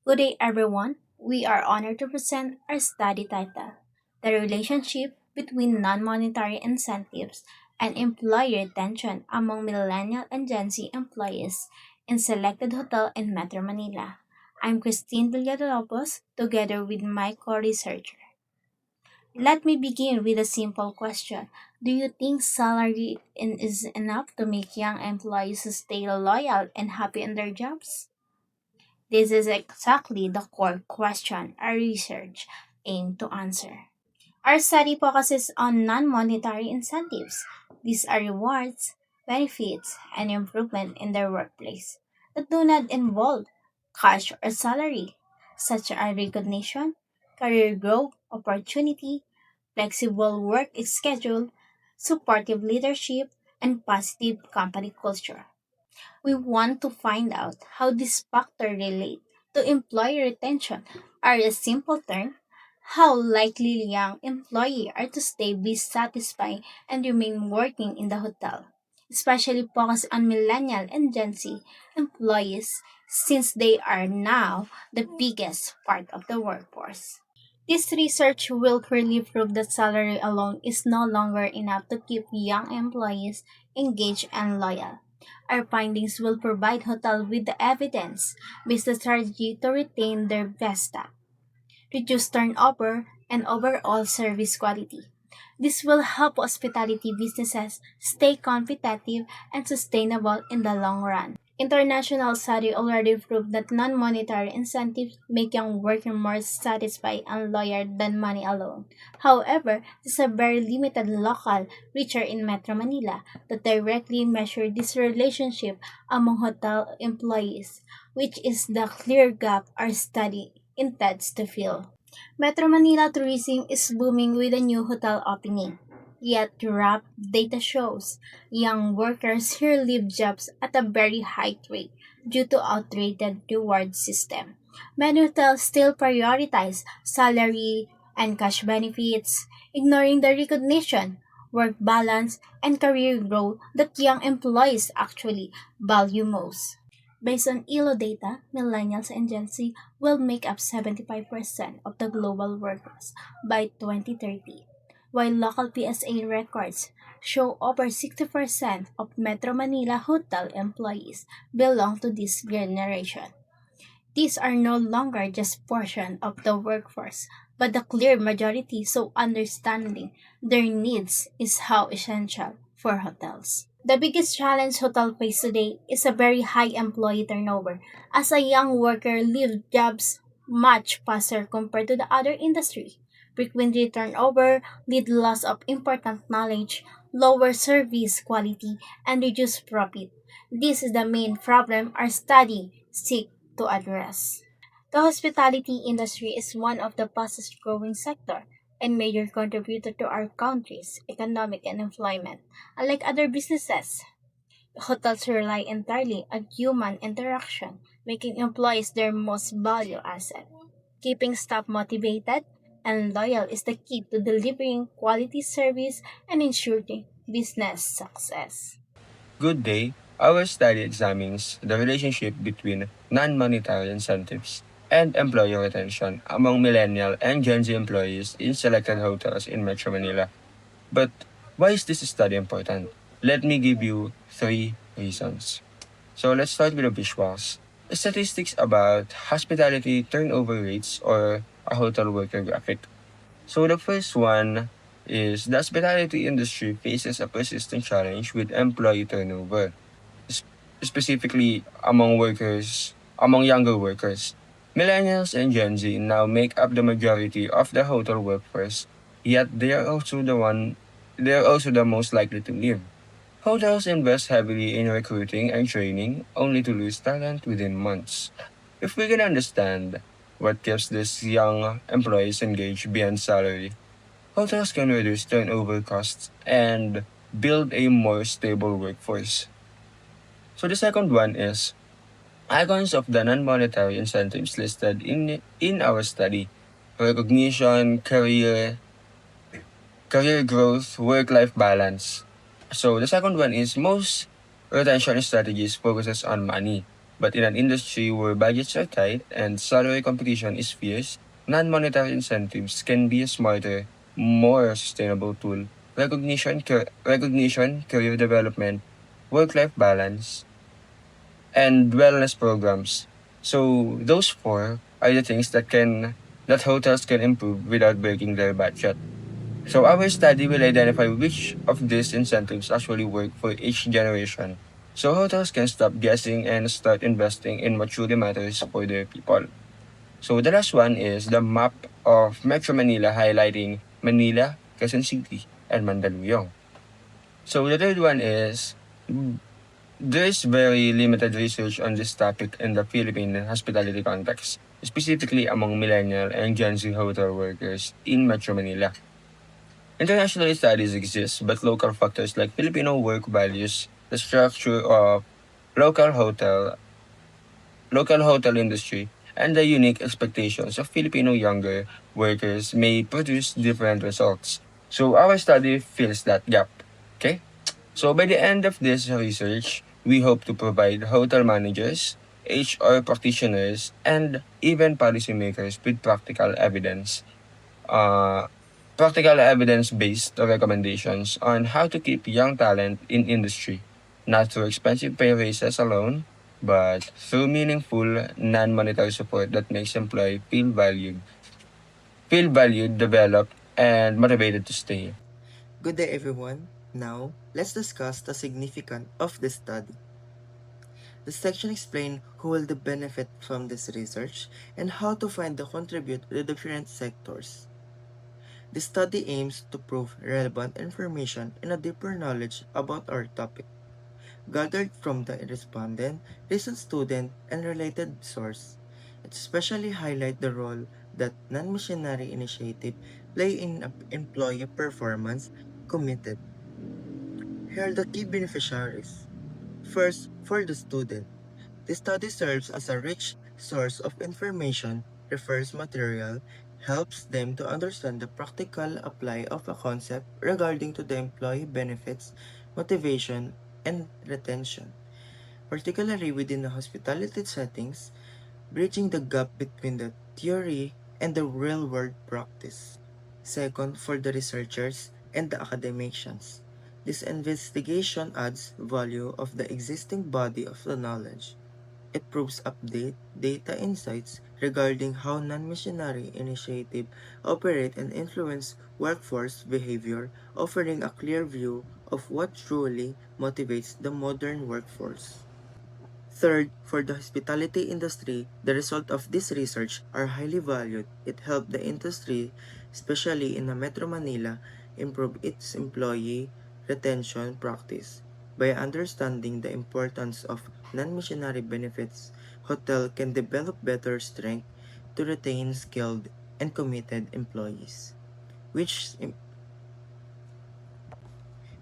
Good day, everyone. We are honored to present our study title, The Relationship Between Non-Monetary Incentives and Employee Retention Among Millennial and Gen Z Employees in Selected Hotel in Metro Manila. I'm Christine Villalobos, together with my co-researcher. Let me begin with a simple question. Do you think salary is enough to make young employees stay loyal and happy in their jobs? This is exactly the core question our research aimed to answer. Our study focuses on non monetary incentives. These are rewards, benefits, and improvement in their workplace that do not involve cash or salary, such as recognition, career growth, opportunity, flexible work schedule, supportive leadership, and positive company culture. We want to find out how these factors relate to employee retention. Are a simple term, how likely young employees are to stay be satisfied and remain working in the hotel, especially focus on millennial and Gen Z employees since they are now the biggest part of the workforce. This research will clearly prove that salary alone is no longer enough to keep young employees engaged and loyal. Our findings will provide hotel with the evidence based strategy to retain their best staff, reduce turnover, and overall service quality. This will help hospitality businesses stay competitive and sustainable in the long run. International study already proved that non-monetary incentives make young workers more satisfied and loyal than money alone. However, there's a very limited local research in Metro Manila that directly measure this relationship among hotel employees, which is the clear gap our study intends to fill. Metro Manila tourism is booming with a new hotel opening. Yet rough data shows young workers here leave jobs at a very high rate due to outdated reward system. Many hotels still prioritize salary and cash benefits, ignoring the recognition, work balance, and career growth that young employees actually value most. Based on ELO data, millennials and Gen Z will make up 75% of the global workforce by 2030, while local PSA records show over 60% of Metro Manila hotel employees belong to this generation. These are no longer just portion of the workforce, but the clear majority, so understanding their needs is how essential for hotels. The biggest challenge hotel face today is a very high employee turnover, as a young worker leaves jobs much faster compared to the other industry. Frequently turnover lead loss of important knowledge, lower service quality, and reduced profit. This is the main problem our study seeks to address. The hospitality industry is one of the fastest growing sector and major contributor to our country's economic and employment. Unlike other businesses, hotels rely entirely on human interaction, making employees their most valuable asset. Keeping staff motivated and loyal is the key to delivering quality service and ensuring business success. Good day. Our study examines the relationship between non-monetary incentives and employee retention among millennial and Gen Z employees in selected hotels in Metro Manila. But why is this study important? Let me give you three reasons. So let's start with the visuals. Statistics about hospitality turnover rates or a hotel worker graphic. So the first one is the hospitality industry faces a persistent challenge with employee turnover, s- specifically among younger workers. Millennials and Gen Z now make up the majority of the hotel workforce, yet they are also the most likely to leave. Hotels invest heavily in recruiting and training only to lose talent within months. If we can understand what keeps these young employees engaged beyond salary, hotels can reduce turnover costs and build a more stable workforce. So the second one is icons of the non-monetary incentives listed in our study. Recognition, career growth, work-life balance. So the second one is most retention strategies focuses on money. But in an industry where budgets are tight and salary competition is fierce, non-monetary incentives can be a smarter, more sustainable tool. Recognition, career development, work-life balance, and wellness programs. So those four are the things that hotels can improve without breaking their budget. So our study will identify which of these incentives actually work for each generation. So hotels can stop guessing and start investing in what truly matters for their people. So the last one is the map of Metro Manila highlighting Manila, Quezon City, and Mandaluyong. So the third one is there is very limited research on this topic in the Philippine hospitality context, specifically among millennial and Gen Z hotel workers in Metro Manila. International studies exist, but local factors like Filipino work values, the structure of local hotel, local hotel industry, and the unique expectations of Filipino younger workers may produce different results. So our study fills that gap. Okay? So by the end of this research, we hope to provide hotel managers, HR practitioners, and even policymakers with uh, practical evidence-based recommendations on how to keep young talent in industry, not through expensive pay raises alone, but through meaningful non-monetary support that makes employee feel valued, developed, and motivated to stay. Good day, everyone. Now, let's discuss the significance of this study. The section explains who will benefit from this research and how to find the contribute to the different sectors. The study aims to prove relevant information and a deeper knowledge about our topic, gathered from the respondent, recent student, and related source. It especially highlight the role that non-missionary initiative play in employee performance committed. Here are the key beneficiaries. First, for the student, the study serves as a rich source of information, refers material, helps them to understand the practical apply of a concept regarding to the employee benefits, motivation, and retention, particularly within the hospitality settings, bridging the gap between the theory and the real-world practice. Second, for the researchers and the academicians. This investigation adds value of the existing body of the knowledge. It proves update data insights regarding how non-missionary initiatives operate and influence workforce behavior, offering a clear view of what truly motivates the modern workforce. Third, for the hospitality industry, the result of this research are highly valued. It helped the industry, especially in the Metro Manila, improve its employee retention practice. By understanding the importance of non-missionary benefits, hotel can develop better strength to retain skilled and committed employees, which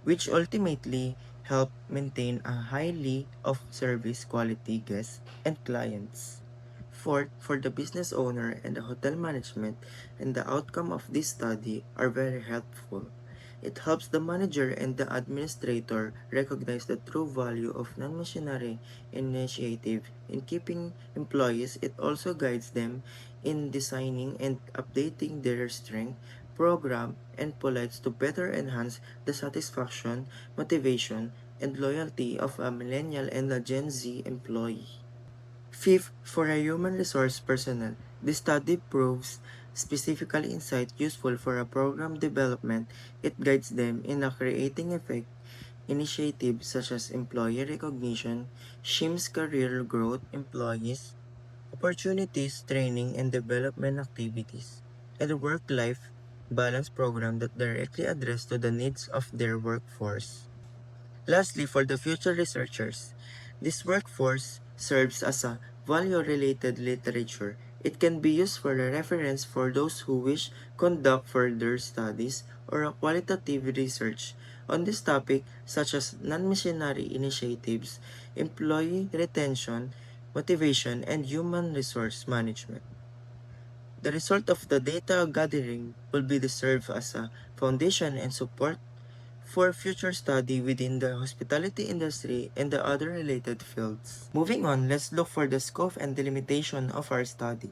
which ultimately help maintain a highly of service quality guests and clients. Fourth, for the business owner and the hotel management, and the outcome of this study are very helpful. It helps the manager and the administrator recognize the true value of non-missionary initiative in keeping employees. It also guides them in designing and updating their strength, program, and policies to better enhance the satisfaction, motivation, and loyalty of a millennial and a Gen Z employee. Fifth, for a human resource personnel, this study proves specifically insight useful for a program development. It guides them in a creating effect initiatives such as employee recognition, SHIMS career growth, employees, opportunities, training and development activities, and a work-life balance program that directly address to the needs of their workforce. Lastly, for the future researchers, this workforce serves as a value-related literature. It can be used for a reference for those who wish conduct further studies or a qualitative research on this topic such as non-missionary initiatives, employee retention, motivation, and human resource management. The result of the data gathering will be to serve as a foundation and support for future study within the hospitality industry and the other related fields. Moving on, let's look for the scope and delimitation of our study.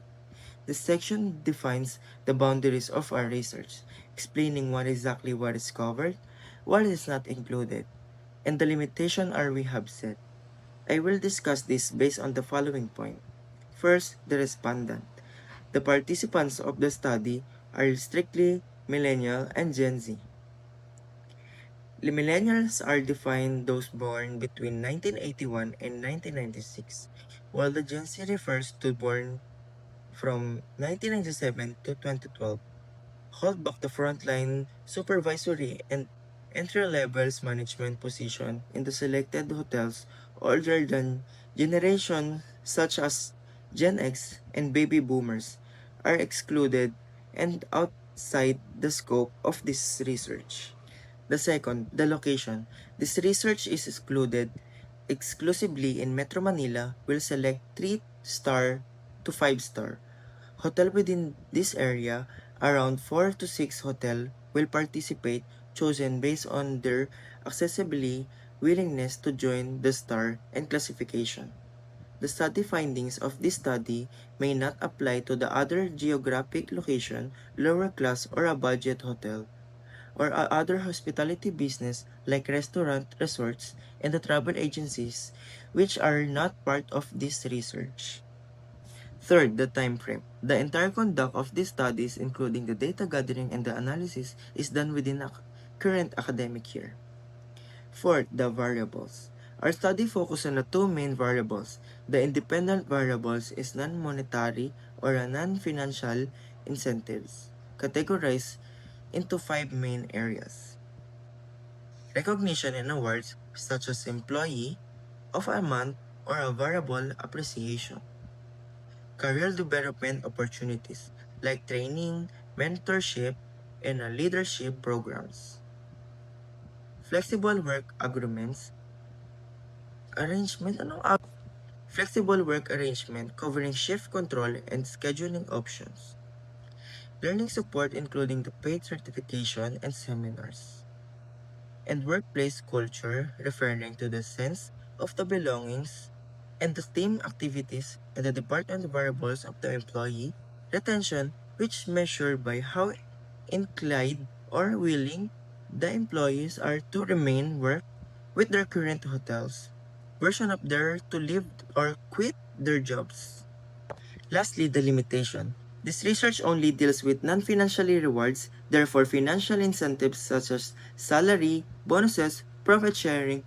This section defines the boundaries of our research, explaining what is covered, what is not included, and the limitation are we have set. I will discuss this based on the following point. First, the respondent. The participants of the study are strictly millennial and Gen Z. The millennials are defined those born between 1981 and 1996, while the Gen Z refers to born from 1997 to 2012. Hold back the frontline supervisory and entry levels management position in the selected hotels older than generations such as Gen X and baby boomers are excluded and outside the scope of this research. The second, the location. This research is excluded exclusively in Metro Manila will select 3-star to 5-star. Hotel within this area, around 4 to 6 hotel will participate chosen based on their accessibility, willingness to join the star and classification. The study findings of this study may not apply to the other geographic location, lower class or a budget hotel or other hospitality business like restaurant, resorts, and the travel agencies which are not part of this research. Third, the time frame. The entire conduct of these studies, including the data gathering and the analysis, is done within a current academic year. Fourth, the variables. Our study focused on the two main variables. The independent variables is non-monetary or a non-financial incentives, categorized into five main areas. Recognition and awards such as employee of a month or a variable appreciation. Career development opportunities like training, mentorship, and leadership programs. Flexible work agreements, arrangement, flexible work arrangement covering shift control and scheduling options. Learning support including the paid certification and seminars. And workplace culture referring to the sense of the belongings and the team activities and the department variables of the employee retention which measure by how inclined or willing the employees are to remain work with their current hotels version of their to leave or quit their jobs. Lastly, the limitation. This research only deals with non-financially rewards, therefore financial incentives such as salary, bonuses, profit sharing,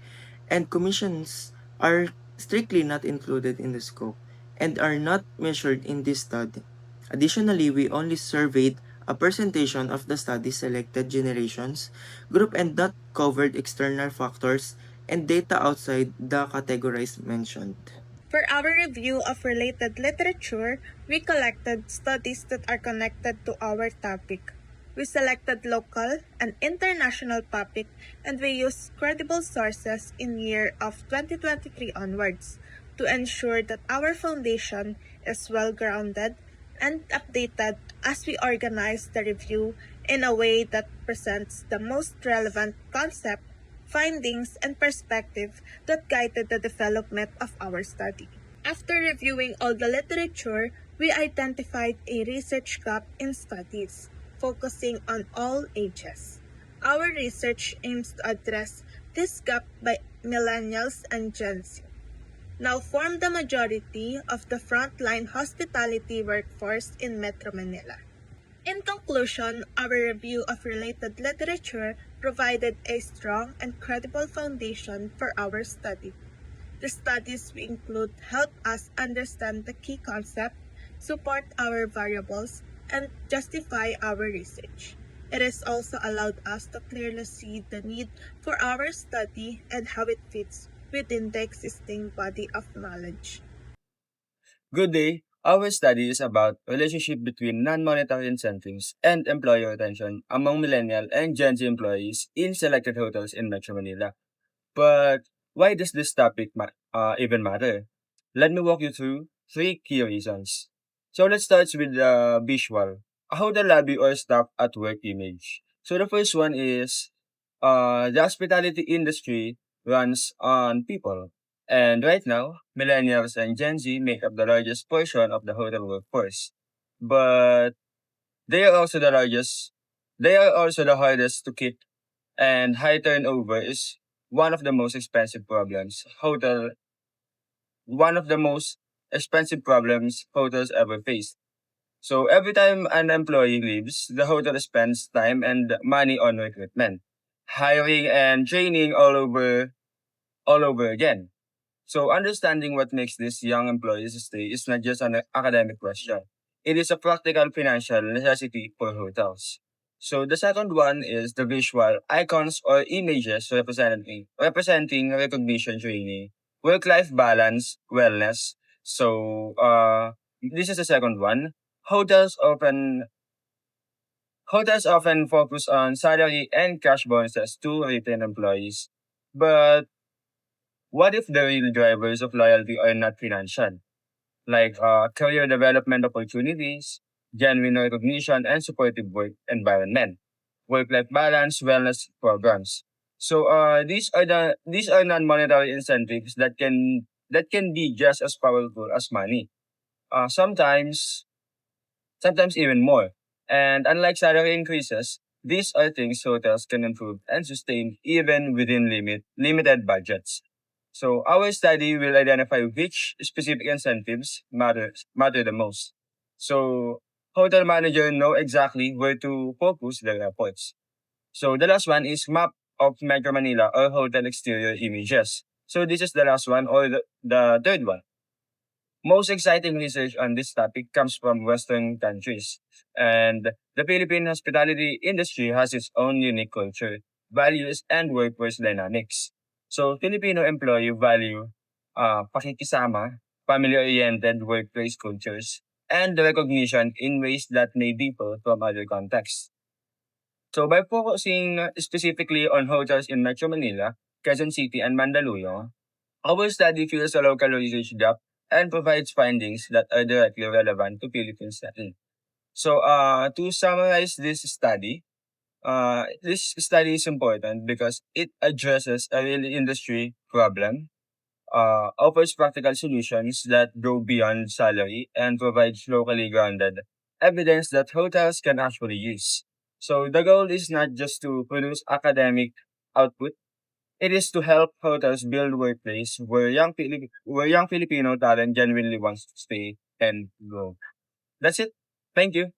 and commissions are strictly not included in the scope and are not measured in this study. Additionally, we only surveyed a presentation of the study selected generations group and not covered external factors and data outside the categories mentioned. For our review of related literature, we collected studies that are connected to our topic. We selected local and international topic and we used credible sources in year of 2023 onwards to ensure that our foundation is well grounded and updated as we organize the review in a way that presents the most relevant concept, findings, and perspective that guided the development of our study. After reviewing all the literature, we identified a research gap in studies, focusing on all ages. Our research aims to address this gap by millennials and Gen Z, now form the majority of the frontline hospitality workforce in Metro Manila. In conclusion, our review of related literature provided a strong and credible foundation for our study. The studies we include help us understand the key concept, support our variables, and justify our research. It has also allowed us to clearly see the need for our study and how it fits within the existing body of knowledge. Good day. Our study is about relationship between non-monetary incentives and employee retention among millennial and Gen Z employees in selected hotels in Metro Manila. But why does this topic even matter? Let me walk you through three key reasons. So let's start with the visual. How the lobby or staff at work image. So the first one is The hospitality industry runs on people. And right now, millennials and Gen Z make up the largest portion of the hotel workforce. But they are also the largest, they are also the hardest to keep, and high turnover is one of the most expensive problems one of the most expensive problems hotels ever face. So every time an employee leaves, the hotel spends time and money on recruitment, hiring and training all over again. So understanding what makes these young employees stay is not just an academic question. It is a practical financial necessity for hotels. So the second one is the visual icons or images representing recognition training, work-life balance, wellness. So this is the second one. Hotels often Hotels often focus on salary and cash bonuses to retain employees. But what if the real drivers of loyalty are not financial, like career development opportunities, genuine recognition, and supportive work environment, work-life balance, wellness programs? So these are non-monetary incentives that can be just as powerful as money. Sometimes even more. And unlike salary increases, these are things hotels can improve and sustain even within limited budgets. So our study will identify which specific incentives matter the most. So hotel manager know exactly where to focus their efforts. So the last one is map of Metro Manila or hotel exterior images. So this is the last one or the third one. Most exciting research on this topic comes from Western countries, and the Philippine hospitality industry has its own unique culture, values, and workforce dynamics. So, Filipino employee value pakikisama, family-oriented workplace cultures, and recognition in ways that may differ from other contexts. So, by focusing specifically on hotels in Metro Manila, Quezon City, and Mandaluyong, our study fills a local research gap and provides findings that are directly relevant to Philippine setting. So, to summarize this study is important because it addresses a real industry problem, offers practical solutions that go beyond salary, and provides locally grounded evidence that hotels can actually use. So, the goal is not just to produce academic output, it is to help hotels build workplace where young Filipino talent genuinely wants to stay and grow. That's it. Thank you.